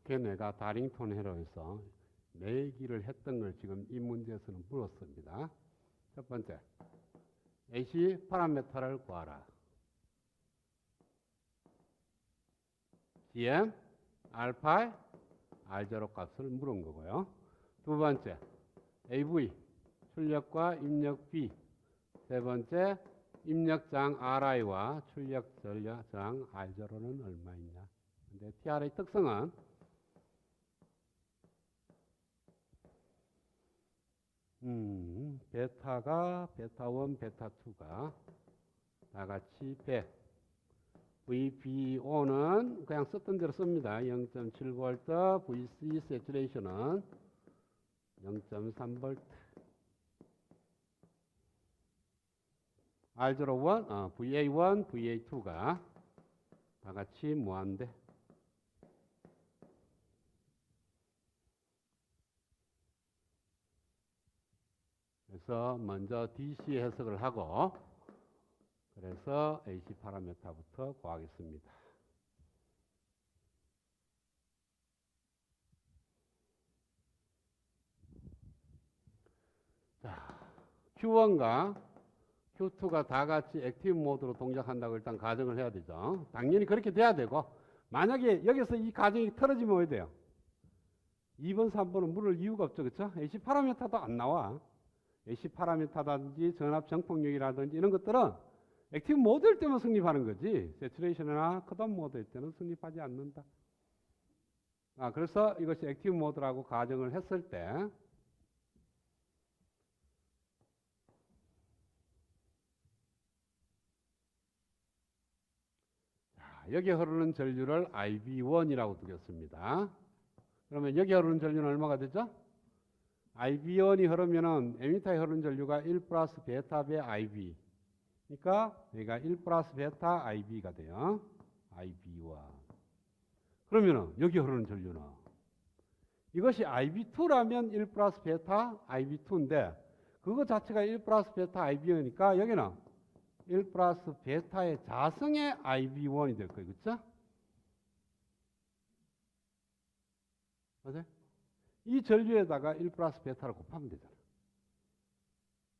어떻게 내가 다링턴 헤러에서 내기를 했던 걸 지금 이 문제에서는 물었습니다. 첫 번째, AC 파라메타를 구하라. GM, 알파, R0 값을 물은 거고요. 두 번째, AV, 출력과 입력 B. 세 번째, 입력장 RI와 출력 전력장 R0는 얼마있냐. 근데 TR의 특성은 베타가 베타1, 베타2가 다 같이 100. VBO는 그냥 썼던 대로 씁니다. 0.7V, VC 세츄레이션은 0.3V. R01, VA1, VA2가 다 같이 무한대. 그래서 먼저 DC 해석을 하고 그래서 AC 파라메타부터 구하겠습니다. 자, Q1과 Q2가 다 같이 액티브 모드로 동작한다고 일단 가정을 해야 되죠. 당연히 그렇게 돼야 되고 만약에 여기서 이 가정이 틀어지면 왜 돼요? 2번, 3번은 물을 이유가 없죠. 그렇죠? AC 파라메타도 안 나와. AC 파라메타라든지 전압 정폭력이라든지 이런 것들은 액티브 모드일 때만 성립하는 거지 세츄레이션이나 컷오프 모드일 때는 성립하지 않는다. 그래서 이것이 액티브 모드라고 가정을 했을 때 여기 흐르는 전류를 IB1이라고 두겠습니다. 그러면 여기 흐르는 전류는 얼마가 되죠? IB1이 흐르면은 에미터에 흐르는 전류가 1 플러스 베타 배 IB. 그러니까 여기가 1 플러스 베타 IB가 돼요. IB1. 그러면은 여기 흐르는 전류는 이것이 IB2라면 1 플러스 베타 IB2인데 그거 자체가 1 플러스 베타 IB니까 여기는 1 플러스 베타의 자성의 IB1이 될 거예요. 그렇죠? 맞아요? 이 전류에다가 1 플러스 베타를 곱하면 되잖아.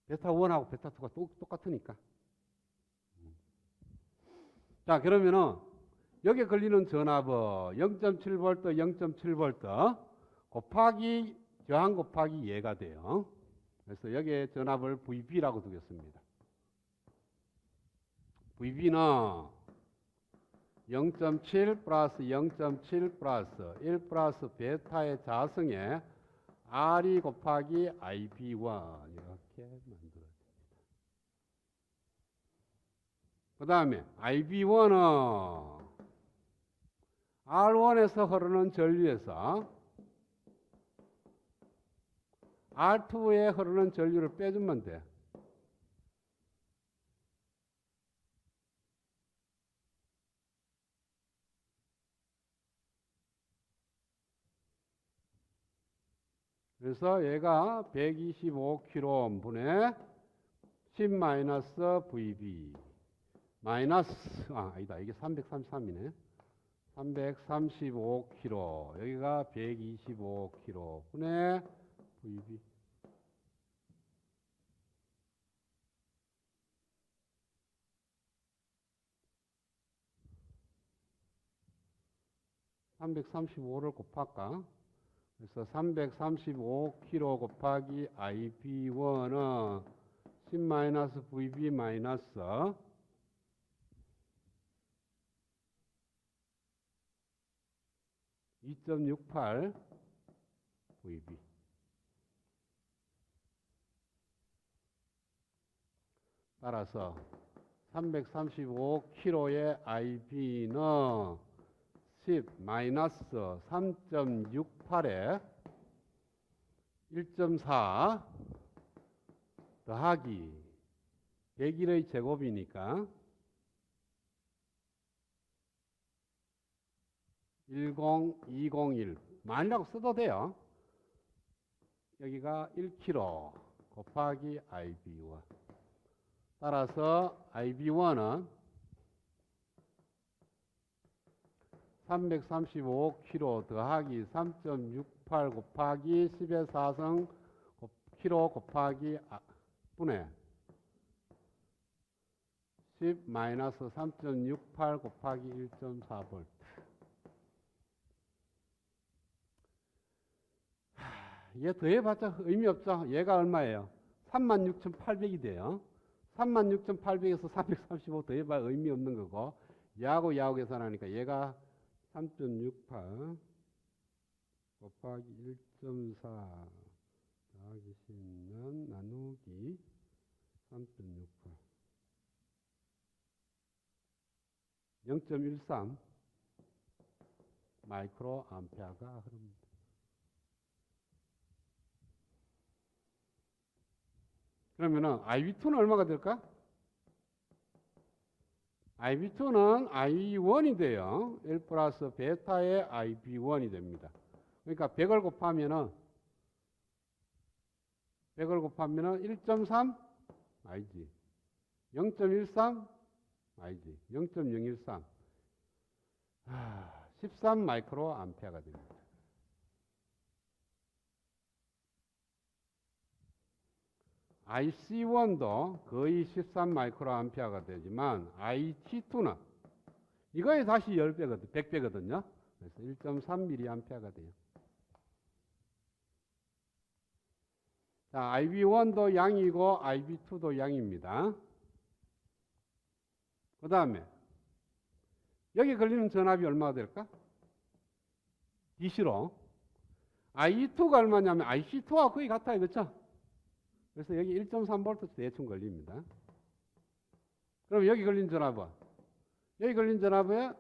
베타 1하고 베타 2가 똑같으니까. 자, 그러면은 여기에 걸리는 전압은 0.7V, 0.7V 곱하기 저항 곱하기 얘가 돼요. 그래서 여기에 전압을 VB라고 두겠습니다. VB는 0.7 플러스 0.7 플러스 1 플러스 베타의 자성에 R이 곱하기 IB1 이렇게 만들어집니다. 그 다음에 IB1은 R1에서 흐르는 전류에서 R2에 흐르는 전류를 빼주면 돼. 그래서 얘가 125kΩ 분의 10-VB 마이너스 아니다. 이게 333이네. 335kΩ 여기가 125kΩ 분의 VB 335를 곱할까? 그래서 335kg 곱하기 IB1은 10-VB 마이너스 2.68 VB. 따라서 335kg의 IB는 10-3.68에 1.4 더하기 101의 제곱이니까 10201 만이라고 써도 돼요. 여기가 1kg 곱하기 IB1. 따라서 IB1은 335kg 더하기 3.68 곱하기 10의 4승 kg 곱하기 분의 10 마이너스 3.68 곱하기 1.4V. 얘 더해봤자 의미 없죠. 얘가 얼마예요? 36,800이 돼요. 36,800에서 335 더해봐야 의미 없는 거고, 얘하고 계산하니까 얘가 3.68 곱하기 1.4 더하기 10는 나누기 3.68 0.13 마이크로 암페어가 흐릅니다. 그러면은 IV2는 얼마가 될까? IV2는 I1이 돼요. 1 플러스 베타의 IB1이 됩니다. 그러니까 100을 곱하면은 1.3 아니지. 0.13 아니지. 0.013 13 마이크로 암페어가 됩니다. IC1도 거의 13 마이크로 암페어가 되지만 IT2는 이거에 다시 10배거든, 100배거든요. 그래서 1.3 mA가 돼요. 자, IB1도 양이고 IB2도 양입니다. 그 다음에 여기 걸리는 전압이 얼마가 될까? DC로 I2가 얼마냐면 IC2와 거의 같아요. 그렇죠? 그래서 여기 1.3V 대충 걸립니다. 그럼 여기 걸린 전압은? 여기 걸린 전압은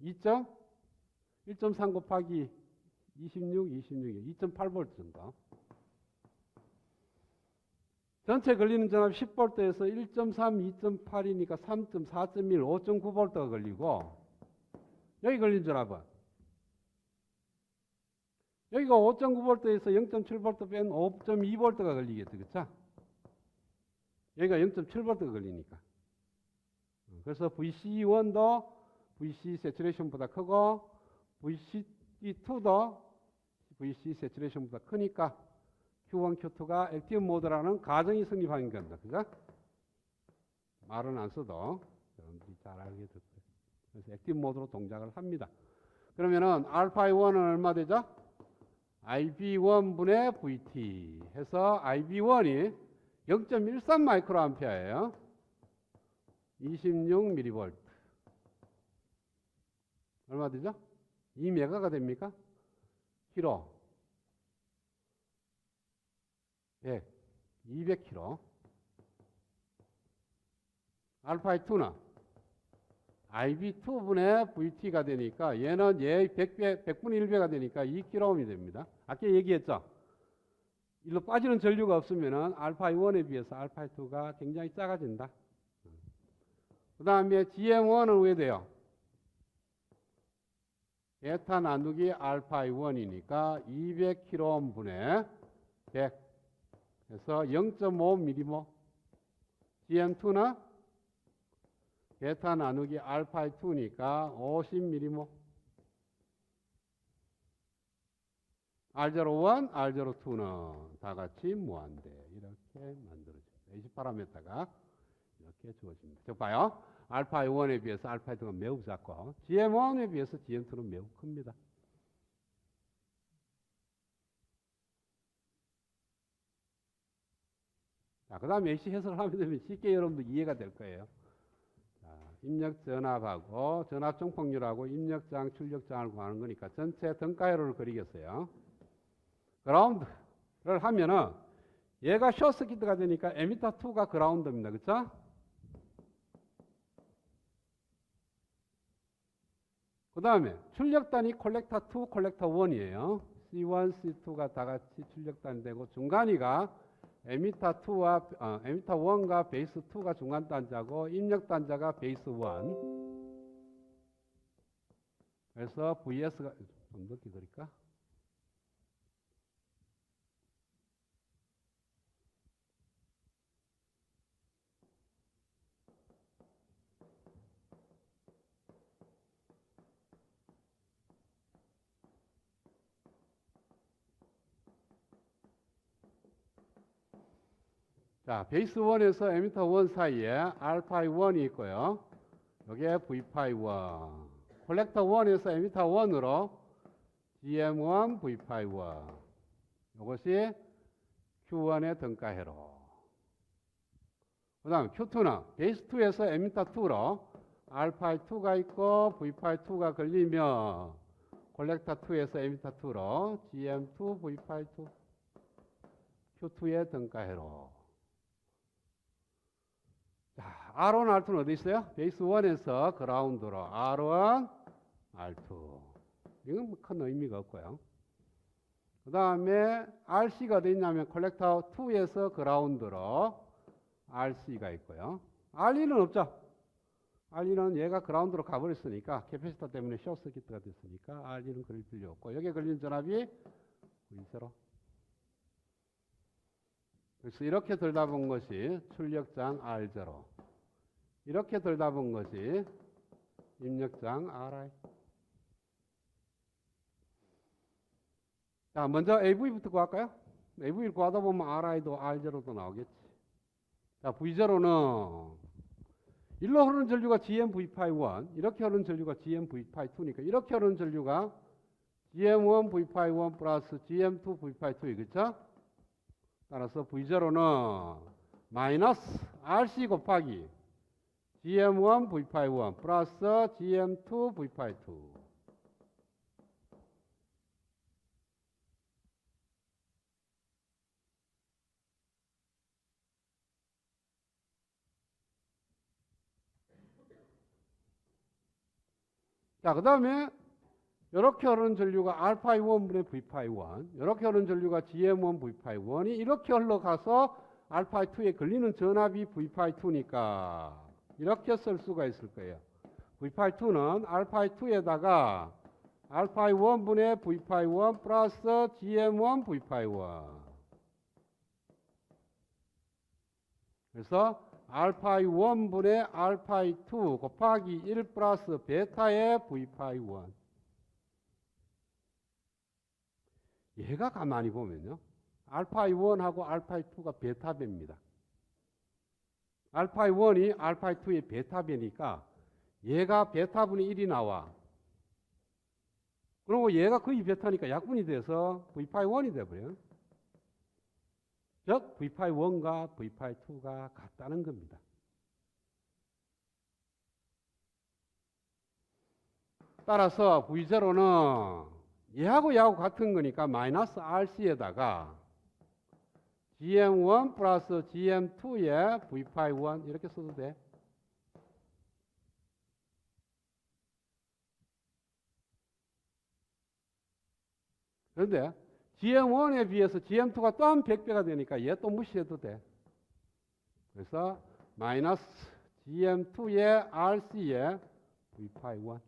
1.3 곱하기 26, 2.8V 정도. 전체 걸리는 전압 10V에서 1.3, 2.8이니까 3.4.1, 5.9V가 걸리고, 여기 걸린 전압은? 여기가 5.9V에서 0.7V 뺀 5.2V가 걸리겠죠. 그렇죠? 여기가 0.7V가 걸리니까. 그래서 VC1도 VC 세츄레이션보다 크고 VC2도 VC 세츄레이션보다 크니까 Q1, Q2가 액티브 모드라는 가정이 성립하는 겁니다. 그죠? 말은 안 써도 여러분들이 잘 알게 될 거예요. 그래서 액티브 모드로 동작을 합니다. 그러면은 알파1은 얼마 되죠? IB1분의 VT 해서 IB1이 0.13 마이크로 암페어예요. 26mV. 얼마 되죠? 2메가가 됩니까? 키로 100, 200kg. 알파2는 IB2분의 VT가 되니까 얘는 얘 100분의 1배가 되니까 2kg이 됩니다. 아까 얘기했죠? 일로 빠지는 전류가 없으면 알파1에 비해서 알파2가 굉장히 작아진다. 그 다음에 GM1은 왜 돼요? 베타 나누기 알파1이니까 200kg분의 100 해서 0.5mm모. GM2는 베타 나누기 알파2니까 50mm모. R01, R02는 다 같이 무한대. 이렇게 만들어집니다. AC 파라미터가 이렇게 주어집니다. 저 봐요. 알파1에 비해서 알파2가 매우 작고 GM1에 비해서 GM2는 매우 큽니다. 자, 그 다음에 AC 해석을 하면 되면 쉽게 여러분들 이해가 될 거예요. 자, 입력 전압하고 전압 정폭률하고 입력장, 출력장을 구하는 거니까 전체 등가회로를 그리겠어요. 그라운드를 하면은 얘가 숏서킷가 되니까 에미터 2가 그라운드입니다. 그렇죠? 그 다음에 출력단이 콜렉터 2, 콜렉터 1이에요. C1, C2가 다 같이 출력단이 되고 중간이가 에미터 2와 에미터 1과 베이스 2가 중간 단자고 입력 단자가 베이스 1. 그래서 VS가 좀 늦게 그릴까? 자, 베이스 1에서 에미터 1 사이에 알파 1이 있고요. 여기에 V 파이 1. 콜렉터 1에서 에미터 1으로 GM1 V 파이 1. 이것이 Q1의 등가 회로. 그 다음 Q2는 베이스 2에서 에미터 2로 알파 2가 있고 V 파이 2가 걸리면 콜렉터 2에서 에미터 2로 GM2 V 파이 2. Q2의 등가 회로. 자, R1, R2는 어디 있어요? 베이스 1에서 그라운드로 R1, R2. 이건 큰 의미가 없고요. 그 다음에 RC가 어디 있냐면 콜렉터 2에서 그라운드로 RC가 있고요. RE는 없죠. RE는 얘가 그라운드로 가버렸으니까 캐패시터 때문에 숏서킷가 됐으니까 RE는 그릴 필요 없고 여기에 걸린 전압이 V0. 그래서 이렇게 들다본 것이 출력장 R0. 이렇게 들다본 것이 입력장 RI. 자, 먼저 AV부터 구할까요? AV를 구하다 보면 RI도 R0도 나오겠지. 자, V0는 일로 흐르는 전류가 GM-V-1, 이렇게 흐르는 전류가 GM-V-2니까 이렇게 흐르는 전류가 GM1-V-1 플러스 GM2-V-2이겠죠? 따라서 V0는 마이너스 RC 곱하기 GM1 V-1 플러스 GM2 V-2. 자, 그 다음에 이렇게 흐르는 전류가 알파 1분의 V-1, 이렇게 흐르는 전류가 GM1 V-1이 이렇게 흘러가서 알파 2에 걸리는 전압이 V-2니까 이렇게 쓸 수가 있을 거예요. V-2는 알파 2에다가 알파 1분의 V-1 플러스 GM1 V-1. 그래서 알파 1분의 알파 2 곱하기 1 플러스 베타의 V-1. 얘가 가만히 보면요. 알파 1하고 알파 2가 베타배입니다. 알파 1이 알파 2의 베타배니까 얘가 베타분의 1이 나와. 그리고 얘가 거의 베타니까 약분이 돼서 V-1이 돼버려요. 즉 V-1과 V-2가 같다는 겁니다. 따라서 V0는 얘하고 같은 거니까 마이너스 RC에다가 GM1 플러스 GM2의 V-1 이렇게 써도 돼. 그런데 GM1에 비해서 GM2가 또 한 100배가 되니까 얘 또 무시해도 돼. 그래서 마이너스 GM2의 RC의 V-1.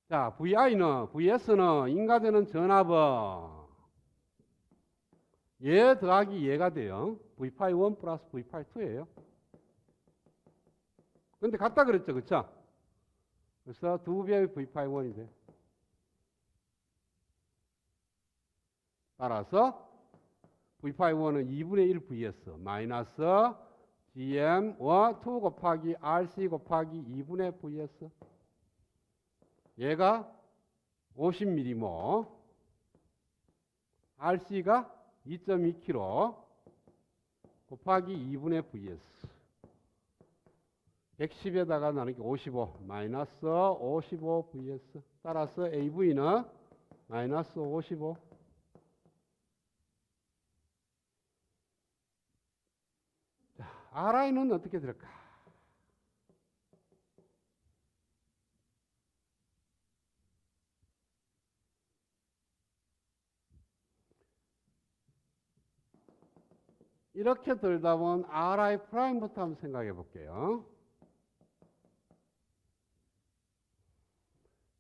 자, VS는 인가되는 전압은 얘 더하기 얘가 돼요. V-1 플러스 V-2예요. 근데 같다 그랬죠, 그쵸? 그래서 2배의 V-1이 돼. 따라서 V-1은 2분의 1 VS 마이너스 GM2 곱하기 RC 곱하기 2분의 VS. 얘가 50mM, RC가 2.2kg 곱하기 2분의 VS. 110에다가 나누기 55 마이너스 55 VS. 따라서 AV는 마이너스 55. 자, RI는 어떻게 될까? 이렇게 들다 보면 RI 프라임부터 한번 생각해 볼게요.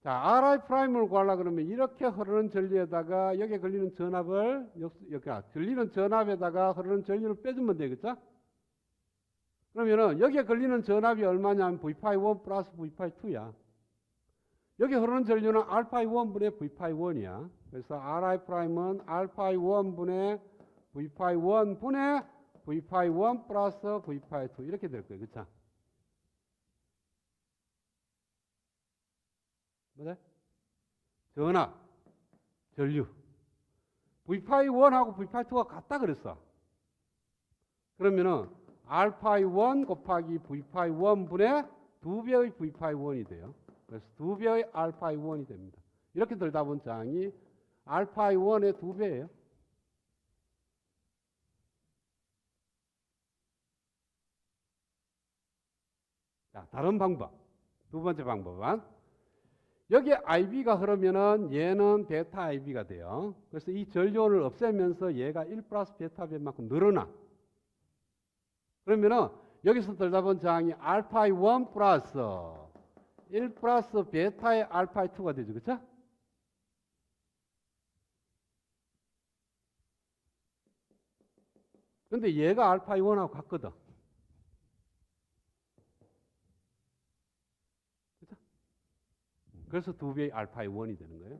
자, RI 프라임을 구하려고 그러면 이렇게 흐르는 전류에다가 여기에 걸리는 전압을 걸리는 전압에다가 흐르는 전류를 빼주면 되겠죠? 그러면은 여기에 걸리는 전압이 얼마냐면 V-1 플러스 V-2야. 여기 흐르는 전류는 알파 1분의 V-1이야. 그래서 Ri 프라임은 알파 1 분의 V 파이 1 분의 V 파이 1 플러스 V 파이 2 이렇게 될 거예요. 그쵸? 뭐래? 전압, 전류. V 파이 1하고 V 파이 2가 같다 그랬어. 그러면은 알파 1 곱하기 V 파이 1 분의 2배의 V 파이 1이 돼요. 그래서 2배의 알파 1이 됩니다. 이렇게 들다 본 저항이 알파 1의 2배예요. 자, 다른 방법. 두 번째 방법은 여기 IB가 흐르면은 얘는 베타 IB가 돼요. 그래서 이 전류원을 없애면서 얘가 1 플러스 베타 변만큼 늘어나. 그러면은 여기서 들다 본 저항이 알파 1 플러스 1 플러스 베타의 알파 2가 되죠. 그렇죠? 근데 얘가 알파 1하고 같거든. 그렇죠? 그래서 2배의 알파 1이 되는 거예요.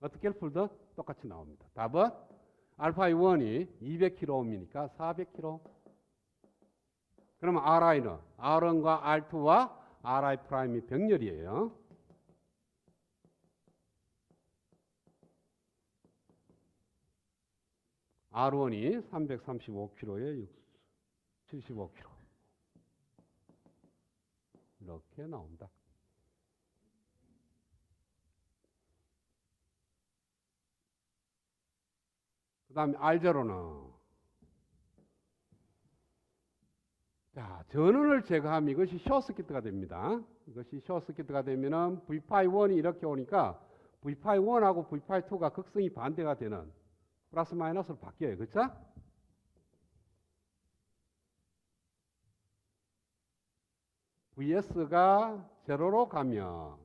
어떻게 풀든 똑같이 나옵니다. 답은 알파 1이 200kΩ이니까 400kΩ. 그러면 Ri는 R1과 R2와 Ri 프라임이 병렬이에요. R1이 335kg에 75kg. 이렇게 나온다. 그 다음에 R0는 자, 전원을 제거하면 이것이 숏서킷가 됩니다. 이것이 숏서킷가 되면은 V-1이 이렇게 오니까 V-1하고 V-2가 극성이 반대가 되는 플러스 마이너스로 바뀌어요. 그렇죠? VS가 제로로 가면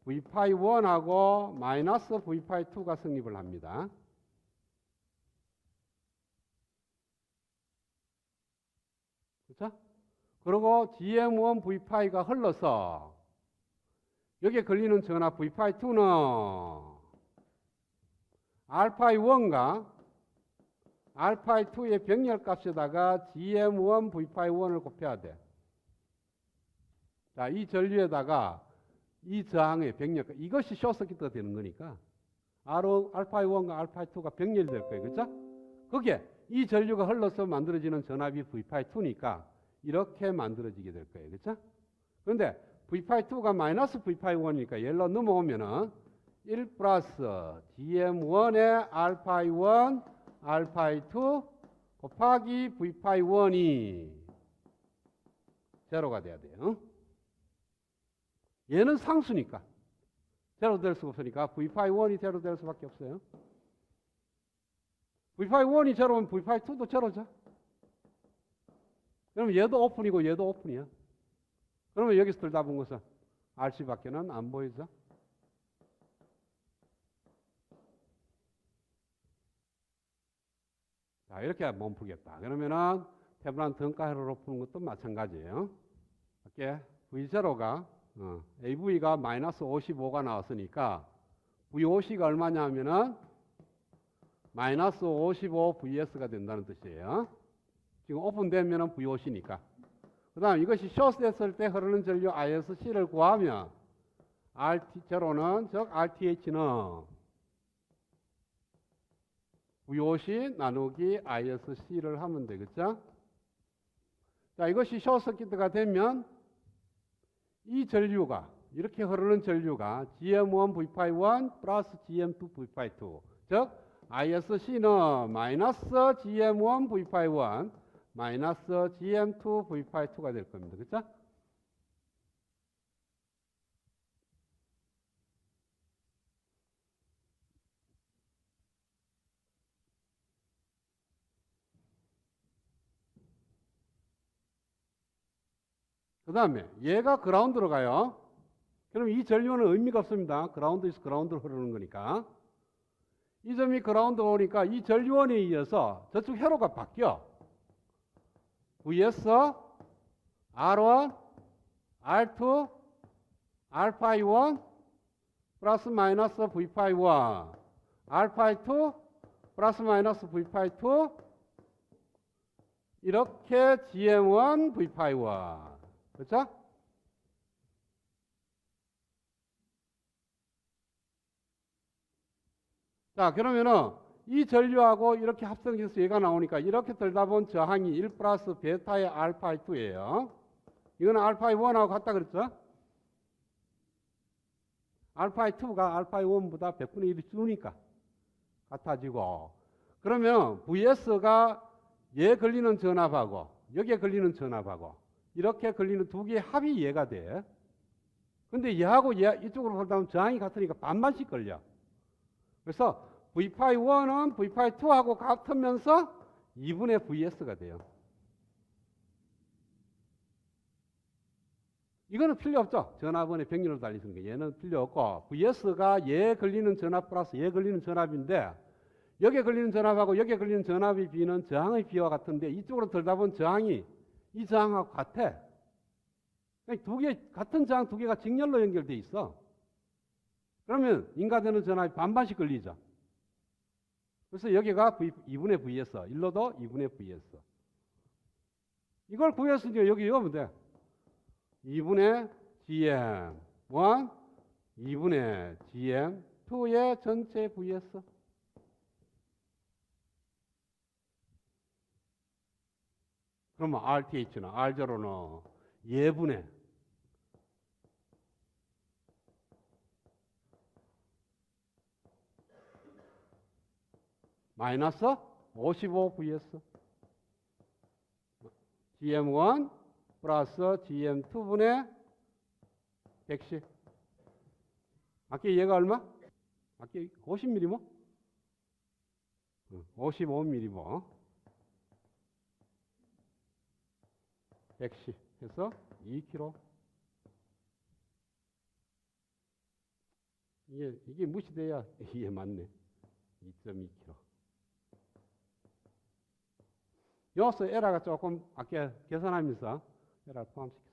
V-1하고 마이너스 V-2가 성립을 합니다. 그렇죠? 그리고 GM1 V-가 흘러서 여기에 걸리는 전압 V-2는 알파 1과 알파 2의 병렬값에다가 GM1 V-1을 곱해야 돼. 자, 이 전류에다가 이 저항의 병렬값, 이것이 숏서킷가 되는 거니까 알파 1과 알파 2가 병렬이 될 거예요. 그렇죠? 그게 이 전류가 흘러서 만들어지는 전압이 V-2니까 이렇게 만들어지게 될 거예요. 그렇죠? 그런데 V-2가 마이너스 V-1이니까 얘로 넘어오면은 1 플러스 GM1의 알파 1, 알파 2 곱하기 V-1이 제로가 돼야 돼요. 얘는 상수니까 제로 될 수가 없으니까 V-1이 제로 될 수밖에 없어요. V-1이 제로면 V-2도 제로죠. 그러면 얘도 오픈이고 얘도 오픈이야. 그러면 여기서 들다 본 것은 RC밖에는 안 보이죠. 자, 이렇게 몸 푸겠다. 그러면은 테블란 등가회로로 푸는 것도 마찬가지예요. 이렇게 V0가 AV가 마이너스 55가 나왔으니까 VOC가 얼마냐 하면은 마이너스 55 VS가 된다는 뜻이에요. 지금 오픈되면은 VOC니까. 그 다음 이것이 숏됐을 때 흐르는 전류 ISC를 구하면 RT0는 즉 RTH는 VOC 나누기 ISC를 하면 되겠죠. 자, 이것이 숏서킷가 되면 이 전류가 이렇게 흐르는 전류가 GM1 V-1 플러스 GM2 V-2 즉 ISC는 마이너스 GM1 V-1 마이너스 GM2 V-2가 될 겁니다. 그렇죠? 그 다음에 얘가 그라운드로 가요. 그럼 이 전류는 의미가 없습니다. 그라운드에서 그라운드로 흐르는 거니까. 이 점이 그라운드로 오니까 이 전류원에 의해서 저쪽 회로가 바뀌어. VS, R1, R2 알파 I1 플러스 마이너스 V파이 1 알파 I2 플러스 마이너스 V파이 2 이렇게 GM1 V파이 1 그렇죠? 자 그러면은 이 전류하고 이렇게 합성해서 얘가 나오니까 이렇게 들다 본 저항이 1 플러스 베타의 알파 I2예요. 이거는 알파 I1하고 같다 그랬죠? 알파 I2가 알파 I1보다 100분의 1이 주니까 같아지고 그러면 VS가 얘 걸리는 전압하고 여기에 걸리는 전압하고 이렇게 걸리는 두 개의 합이 얘가 돼. 근데 얘하고 얘 이쪽으로 보다 저항이 같으니까 반반씩 걸려. 그래서 V파이 1은 V파이 2하고 같으면서 2분의 VS가 돼요. 이거는 필요 없죠. 전압원의 병렬로 달리는 거. 얘는 필요 없고 VS가 얘 걸리는 전압 플러스 얘 걸리는 전압인데 여기에 걸리는 전압하고 여기에 걸리는 전압의 비는 저항의 비와 같은데 이쪽으로 들다 보면 저항이 이 저항하고 같아. 두 개, 같은 저항 두 개가 직렬로 연결돼 있어. 그러면 인가되는 전압이 반반씩 걸리죠. 그래서 여기가 2분의 VS, 일로도 2분의 VS. 이걸 구해서 이제 여기 넣으면 돼. 2분의 GM1, 2분의 GM2의 전체 VS. 그러면 RTH는, R0는 예분의 마이너스 55VS. GM1 플러스 GM2분의 110. 아까 얘가 얼마? 아까 50mm 뭐? 55mm 뭐? 110 해서 2kg. 이게 무시돼야 이게 맞네. 2.2kg. 여기서 에러가 조금 아까 계산하면서 에러 포함시켰습니다.